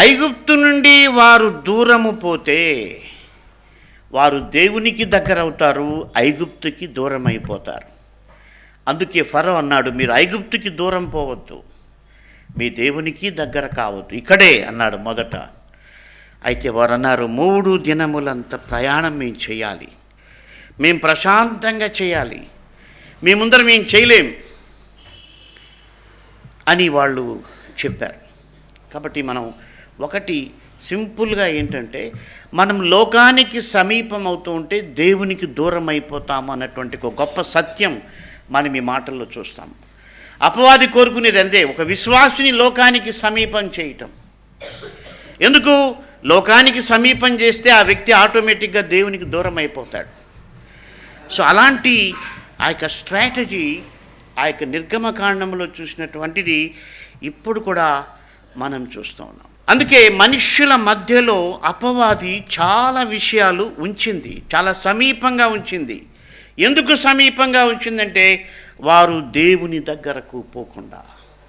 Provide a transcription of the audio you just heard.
ఐగుప్తు నుండి వారు దూరము పోతే వారు దేవునికి దగ్గర అవుతారు, ఐగుప్తుకి దూరం అయిపోతారు. అందుకే ఫరో అన్నాడు, మీరు ఐగుప్తుకి దూరం పోవద్దు, మీ దేవునికి దగ్గర కావద్దు, ఇక్కడే అన్నాడు మొదట. అయితే వారు అన్నారు, 3 దినములంత ప్రయాణం మేము చేయాలి, మేము ప్రశాంతంగా చేయాలి, మీ ముందర మేము చేయలేం అని వాళ్ళు చెప్పారు. కాబట్టి మనం ఒకటి సింపుల్గా ఏంటంటే, మనం లోకానికి సమీపం అవుతూ ఉంటే దేవునికి దూరం అయిపోతాము అన్నటువంటి ఒక గొప్ప సత్యం మనం ఈ మాటల్లో చూస్తాం. అపవాది కోరుకునేది అంతే, ఒక విశ్వాసిని లోకానికి సమీపం చేయటం. ఎందుకు? లోకానికి సమీపం చేస్తే ఆ వ్యక్తి ఆటోమేటిక్గా దేవునికి దూరం అయిపోతాడు. సో అలాంటి ఆ యొక్క స్ట్రాటజీ ఆ యొక్క నిర్గమకాండంలో చూసినటువంటిది ఇప్పుడు కూడా మనం చూస్తూ ఉన్నాం. అందుకే మనుష్యుల మధ్యలో అపవాది చాలా విషయాలు ఉంచింది, చాలా సమీపంగా ఉంచింది. ఎందుకు సమీపంగా ఉంచిందంటే వారు దేవుని దగ్గరకు పోకుండా.